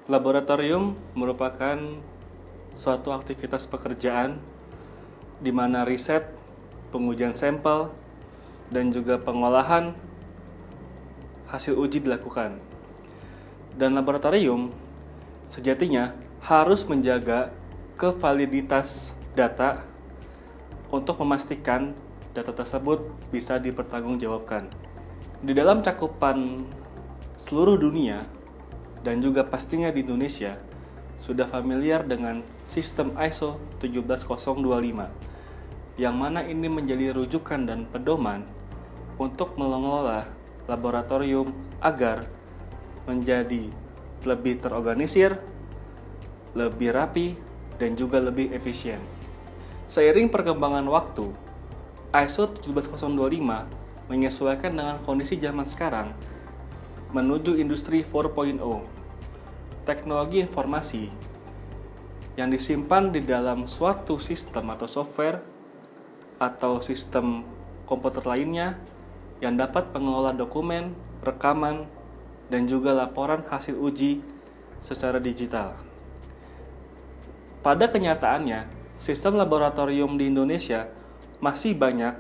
Laboratorium merupakan suatu aktivitas pekerjaan di mana riset, pengujian sampel, dan juga pengolahan hasil uji dilakukan. Dan laboratorium sejatinya harus menjaga kevaliditas data untuk memastikan data tersebut bisa dipertanggungjawabkan. Di dalam cakupan seluruh dunia dan juga pastinya di Indonesia sudah familiar dengan sistem ISO 17025 yang mana ini menjadi rujukan dan pedoman untuk mengelola laboratorium agar menjadi lebih terorganisir, lebih rapi, dan juga lebih efisien. Seiring perkembangan waktu, ISO 17025 menyesuaikan dengan kondisi zaman sekarang menuju industri 4.0. Teknologi informasi yang disimpan di dalam suatu sistem atau software atau sistem komputer lainnya yang dapat mengelola dokumen, rekaman, dan juga laporan hasil uji secara digital. Pada kenyataannya, sistem laboratorium di Indonesia masih banyak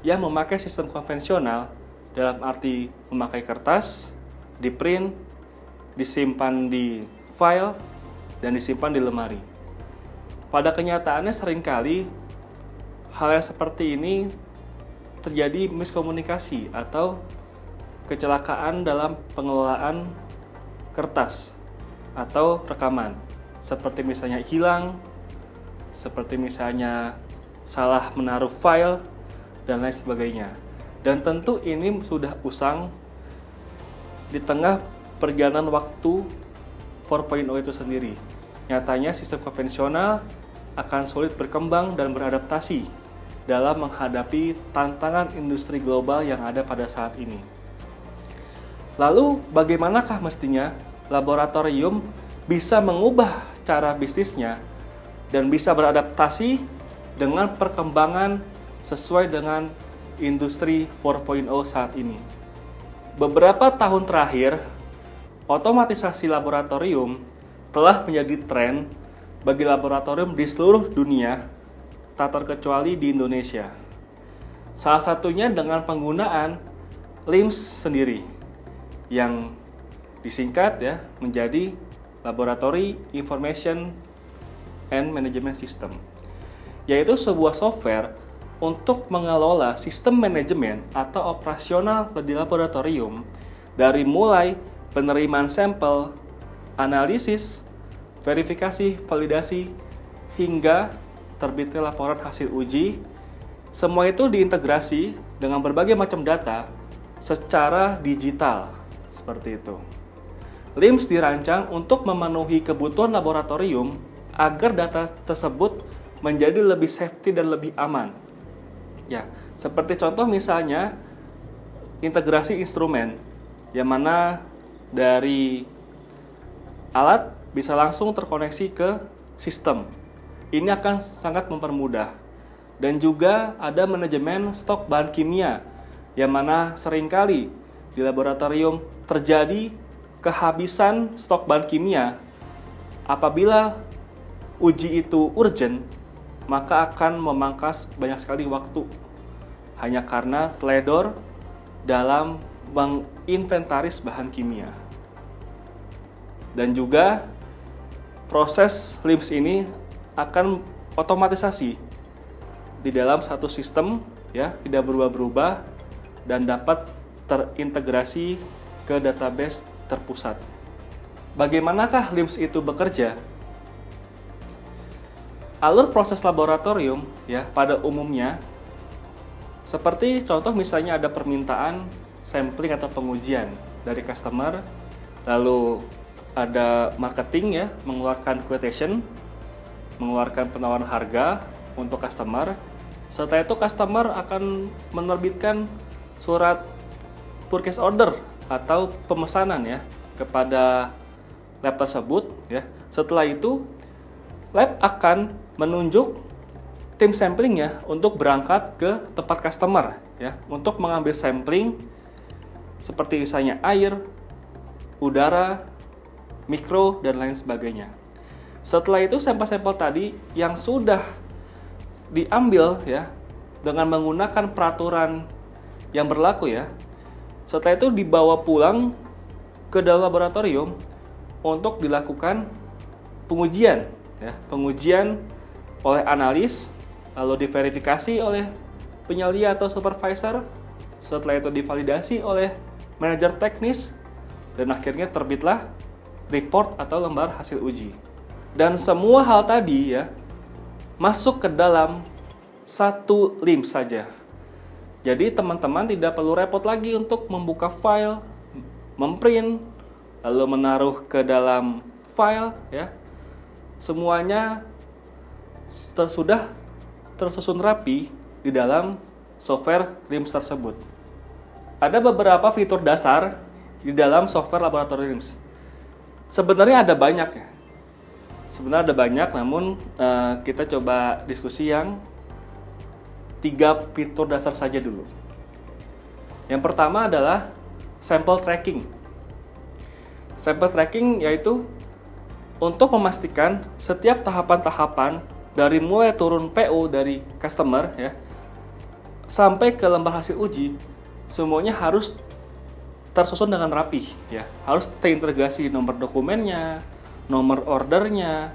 yang memakai sistem konvensional dalam arti memakai kertas, di-print, disimpan di file, dan disimpan di lemari. Pada kenyataannya seringkali hal yang seperti ini terjadi miskomunikasi atau kecelakaan dalam pengelolaan kertas atau rekaman. Seperti misalnya hilang, seperti misalnya salah menaruh file, dan lain sebagainya. Dan tentu ini sudah usang di tengah perjalanan waktu 4.0 itu sendiri. Nyatanya sistem konvensional akan sulit berkembang dan beradaptasi dalam menghadapi tantangan industri global yang ada pada saat ini. Lalu bagaimanakah mestinya laboratorium bisa mengubah cara bisnisnya dan bisa beradaptasi dengan perkembangan sesuai dengan industri 4.0 saat ini? Beberapa tahun terakhir, otomatisasi laboratorium telah menjadi tren bagi laboratorium di seluruh dunia, tak terkecuali di Indonesia. Salah satunya dengan penggunaan LIMS sendiri, yang disingkat menjadi Laboratory Information and Management System, yaitu sebuah software untuk mengelola sistem manajemen atau operasional di laboratorium dari mulai penerimaan sampel, analisis, verifikasi, validasi, hingga terbitnya laporan hasil uji. Semua itu diintegrasi dengan berbagai macam data secara digital, seperti itu. LIMS dirancang untuk memenuhi kebutuhan laboratorium agar data tersebut menjadi lebih safety dan lebih aman. Ya, seperti contoh misalnya integrasi instrumen, yang mana dari alat bisa langsung terkoneksi ke sistem. Ini akan sangat mempermudah. Dan juga ada manajemen stok bahan kimia, yang mana seringkali di laboratorium terjadi kehabisan stok bahan kimia. Apabila uji itu urgent, maka akan memangkas banyak sekali waktu hanya karena teledor dalam menginventaris bahan kimia. Dan juga proses LIMS ini akan otomatisasi di dalam satu sistem, tidak berubah-berubah dan dapat terintegrasi ke database terpusat. Bagaimanakah LIMS itu bekerja? Alur proses laboratorium pada umumnya seperti contoh misalnya ada permintaan sampling atau pengujian dari customer, lalu ada marketing mengeluarkan quotation, mengeluarkan penawaran harga untuk customer. Setelah itu customer akan menerbitkan surat purchase order atau pemesanan kepada lab tersebut. Setelah itu lab akan menunjuk tim sampling untuk berangkat ke tempat customer untuk mengambil sampling seperti misalnya air, udara, mikro, dan lain sebagainya. Setelah itu sampel-sampel tadi yang sudah diambil ya dengan menggunakan peraturan yang berlaku ya, setelah itu dibawa pulang ke dalam laboratorium untuk dilakukan pengujian ya, pengujian oleh analis, lalu diverifikasi oleh penyelia atau supervisor, setelah itu divalidasi oleh manajer teknis, dan akhirnya terbitlah report atau lembar hasil uji. Dan semua hal tadi ya masuk ke dalam satu LIMS saja. Jadi teman-teman tidak perlu repot lagi untuk membuka file, memprint, lalu menaruh ke dalam file ya. Semuanya sudah tersusun rapi di dalam software LIMS tersebut. Ada beberapa fitur dasar di dalam software laboratorium LIMS. Sebenarnya ada banyak ya. Sebenarnya ada banyak, namun kita coba diskusi yang 3 fitur dasar saja dulu. Yang pertama adalah sample tracking. Sample tracking yaitu untuk memastikan setiap tahapan-tahapan dari mulai turun PO dari customer ya sampai ke lembar hasil uji, semuanya harus tersusun dengan rapi ya. Harus terintegrasi nomor dokumennya, nomor ordernya,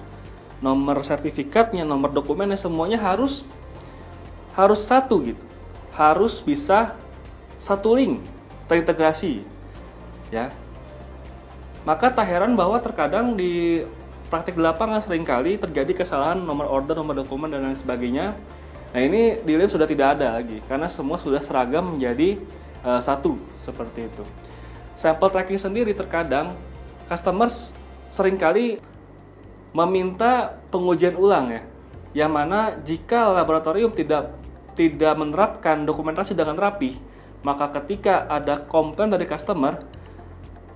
nomor sertifikatnya, nomor dokumennya, semuanya harus satu gitu. Harus bisa satu link terintegrasi ya. Maka tak heran bahwa terkadang di praktik di lapangan seringkali terjadi kesalahan nomor order, nomor dokumen, dan lain sebagainya. Nah ini di LIMS sudah tidak ada lagi karena semua sudah seragam menjadi satu seperti itu. Sample tracking sendiri terkadang customer seringkali meminta pengujian ulang ya. Yang mana jika laboratorium tidak menerapkan dokumentasi dengan rapi, maka ketika ada komplain dari customer,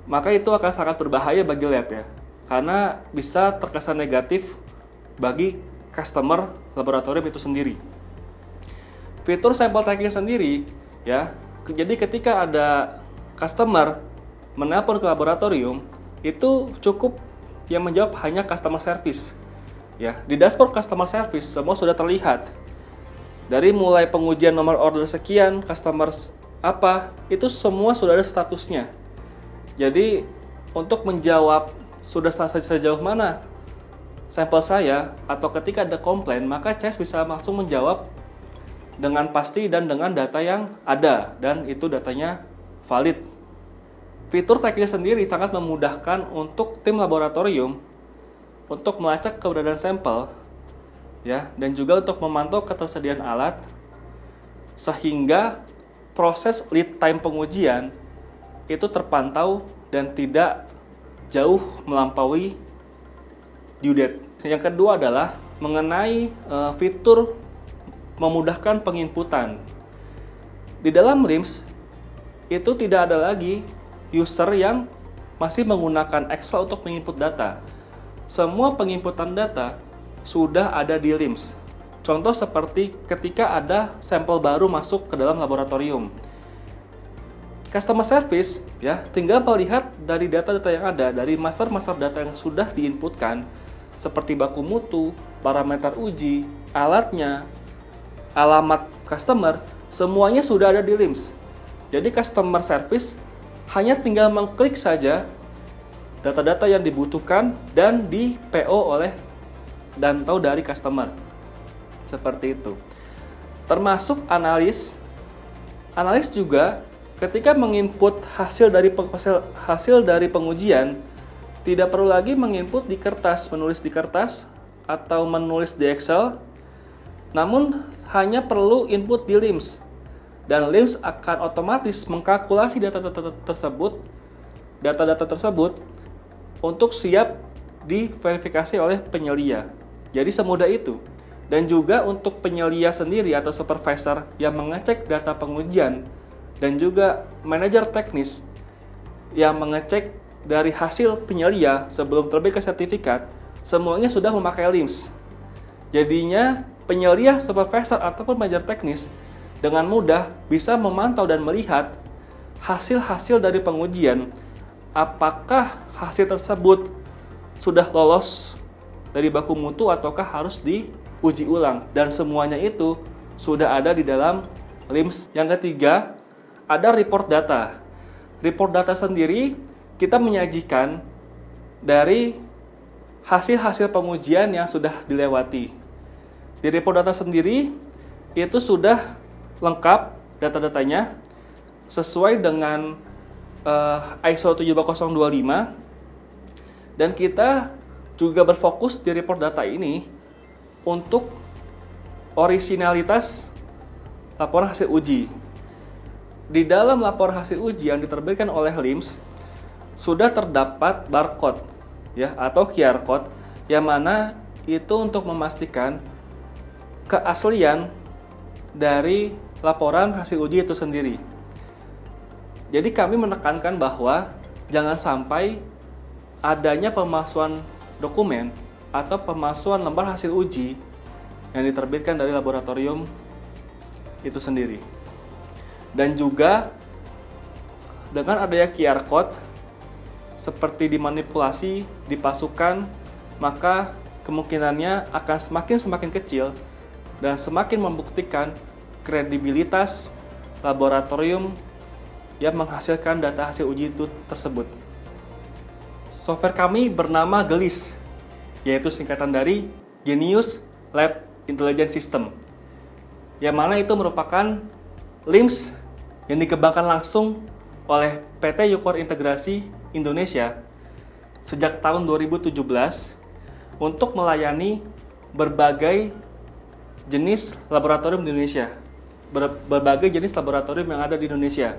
maka itu akan sangat berbahaya bagi lab ya. Karena bisa terkesan negatif bagi customer laboratorium itu sendiri. Fitur sample tracking sendiri ya, jadi ketika ada customer menelpon ke laboratorium, itu cukup yang menjawab hanya customer service. Ya, di dashboard customer service semua sudah terlihat. Dari mulai pengujian nomor order sekian, customer apa, itu semua sudah ada statusnya. Jadi untuk menjawab sudah selesai sejauh mana sampel saya atau ketika ada komplain, maka CES bisa langsung menjawab dengan pasti dan dengan data yang ada dan itu datanya valid. Fitur tracking sendiri sangat memudahkan untuk tim laboratorium untuk melacak keberadaan sampel ya, dan juga untuk memantau ketersediaan alat sehingga proses lead time pengujian itu terpantau dan tidak jauh melampaui due date. Yang kedua adalah mengenai fitur memudahkan penginputan. Di dalam LIMS itu tidak ada lagi user yang masih menggunakan Excel untuk menginput data. Semua penginputan data sudah ada di LIMS. Contoh seperti ketika ada sampel baru masuk ke dalam laboratorium. Customer service ya tinggal melihat dari data-data yang ada, dari master data yang sudah diinputkan seperti baku mutu, parameter uji, alatnya, alamat customer, semuanya sudah ada di LIMS. Jadi customer service hanya tinggal mengklik saja data-data yang dibutuhkan dan di PO oleh dan tahu dari customer. Seperti itu. Termasuk analis juga ketika menginput hasil dari pengujian, tidak perlu lagi menginput di kertas, menulis di kertas atau menulis di Excel, namun hanya perlu input di LIMS. Dan LIMS akan otomatis mengkalkulasi data-data tersebut untuk siap diverifikasi oleh penyelia. Jadi semudah itu. Dan juga untuk penyelia sendiri atau supervisor yang mengecek data pengujian dan juga manajer teknis yang mengecek dari hasil penyelia sebelum terbit ke sertifikat, semuanya sudah memakai LIMS. Jadinya penyelia, supervisor ataupun manajer teknis dengan mudah bisa memantau dan melihat hasil-hasil dari pengujian, apakah hasil tersebut sudah lolos dari baku mutu ataukah harus diuji ulang, dan semuanya itu sudah ada di dalam LIMS. Yang ketiga, ada report data. Report data sendiri kita menyajikan dari hasil-hasil pengujian yang sudah dilewati. Di report data sendiri itu sudah lengkap data-datanya sesuai dengan ISO 17025, dan kita juga berfokus di report data ini untuk orisinalitas laporan hasil uji. Di dalam laporan hasil uji yang diterbitkan oleh LIMS sudah terdapat barcode ya atau QR code, yang mana itu untuk memastikan keaslian dari laporan hasil uji itu sendiri. Jadi kami menekankan bahwa jangan sampai adanya pemalsuan dokumen atau pemalsuan lembar hasil uji yang diterbitkan dari laboratorium itu sendiri. Dan juga dengan adanya QR code seperti dimanipulasi, dipalsukan, maka kemungkinannya akan semakin kecil dan semakin membuktikan kredibilitas laboratorium yang menghasilkan data hasil uji itu tersebut. Software kami bernama GELIS, yaitu singkatan dari Genius Lab Intelligence System, yang mana itu merupakan LIMS yang dikembangkan langsung oleh PT Yukor Integrasi Indonesia sejak tahun 2017 untuk melayani berbagai jenis laboratorium di Indonesia. Berbagai jenis laboratorium yang ada di Indonesia,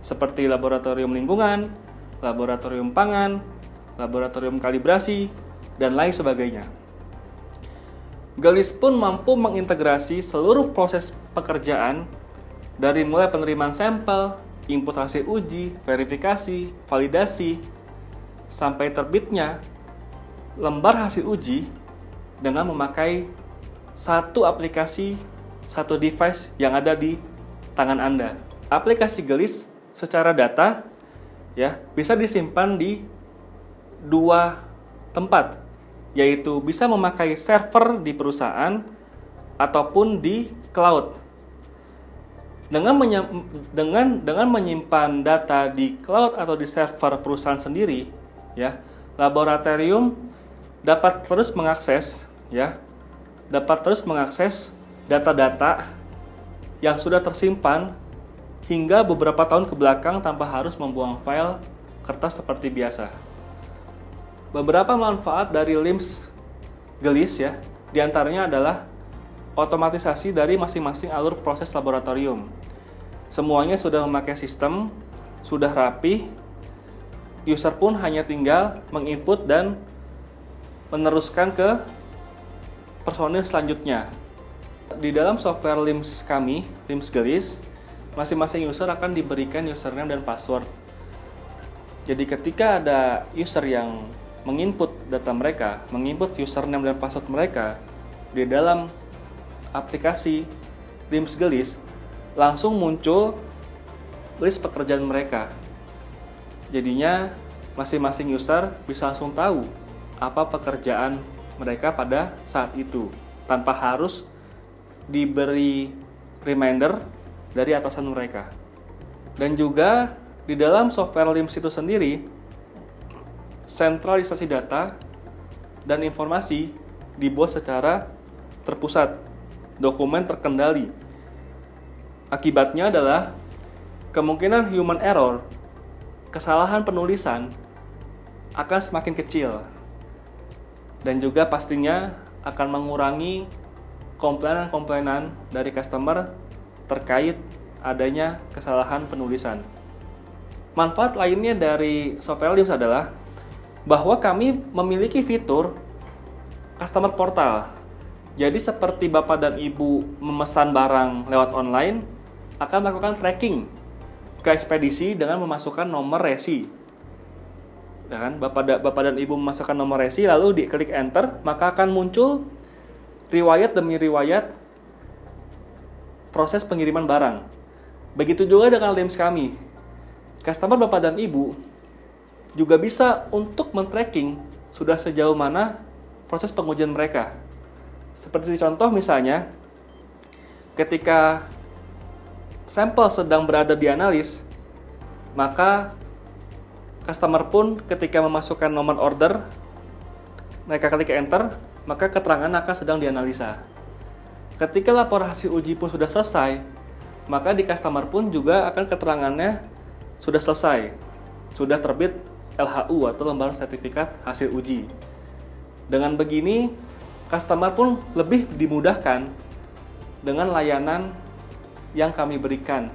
seperti laboratorium lingkungan, laboratorium pangan, laboratorium kalibrasi, dan lain sebagainya. GELIS pun mampu mengintegrasi seluruh proses pekerjaan dari mulai penerimaan sampel, input hasil uji, verifikasi, validasi, sampai terbitnya lembar hasil uji dengan memakai satu aplikasi, satu device yang ada di tangan Anda. Aplikasi GELIS secara data ya bisa disimpan di dua tempat, yaitu bisa memakai server di perusahaan ataupun di cloud. Dengan menyimpan data di cloud atau di server perusahaan sendiri, ya, laboratorium dapat terus mengakses data-data yang sudah tersimpan hingga beberapa tahun ke belakang tanpa harus membuang file kertas seperti biasa. Beberapa manfaat dari LIMS GELIS ya, diantaranya adalah otomatisasi dari masing-masing alur proses laboratorium. Semuanya sudah memakai sistem, sudah rapi, user pun hanya tinggal menginput dan meneruskan ke personil selanjutnya. Di dalam software LIMS kami, LIMS GELIS, masing-masing user akan diberikan username dan password. Jadi ketika ada user yang menginput data mereka, menginput username dan password mereka di dalam aplikasi LIMS GELIS, langsung muncul list pekerjaan mereka. Jadinya masing-masing user bisa langsung tahu apa pekerjaan mereka pada saat itu, tanpa harus diberi reminder dari atasan mereka. Dan juga di dalam software LIMS itu sendiri, sentralisasi data dan informasi dibuat secara terpusat, dokumen terkendali. Akibatnya adalah kemungkinan human error, kesalahan penulisan akan semakin kecil, dan juga pastinya akan mengurangi komplainan dari customer terkait adanya kesalahan penulisan. Manfaat lainnya dari software LIMS adalah bahwa kami memiliki fitur customer portal. Jadi seperti Bapak dan Ibu memesan barang lewat online, akan melakukan tracking ke ekspedisi dengan memasukkan nomor resi. Ya kan? Bapak dan Ibu memasukkan nomor resi, lalu diklik enter, maka akan muncul riwayat demi riwayat proses pengiriman barang. Begitu juga dengan LIMS kami. Customer Bapak dan Ibu juga bisa untuk men-tracking sudah sejauh mana proses pengujian mereka. Seperti contoh misalnya, ketika sampel sedang berada di analis, maka customer pun ketika memasukkan nomor order, mereka klik enter, maka keterangan akan sedang dianalisa. Ketika laporan hasil uji pun sudah selesai, maka di customer pun juga akan keterangannya sudah selesai, sudah terbit LHU atau lembar sertifikat hasil uji. Dengan begini, customer pun lebih dimudahkan dengan layanan yang kami berikan.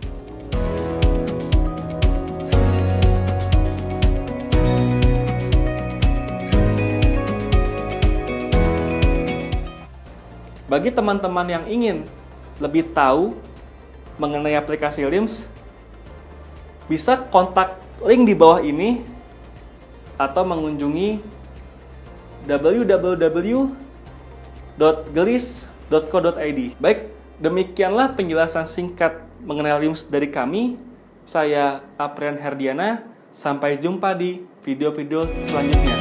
Bagi teman-teman yang ingin lebih tahu mengenai aplikasi LIMS, bisa kontak link di bawah ini atau mengunjungi www.gelis.co.id. Baik, demikianlah penjelasan singkat mengenai LIMS dari kami. Saya Aprian Herdiana. Sampai jumpa di video-video selanjutnya.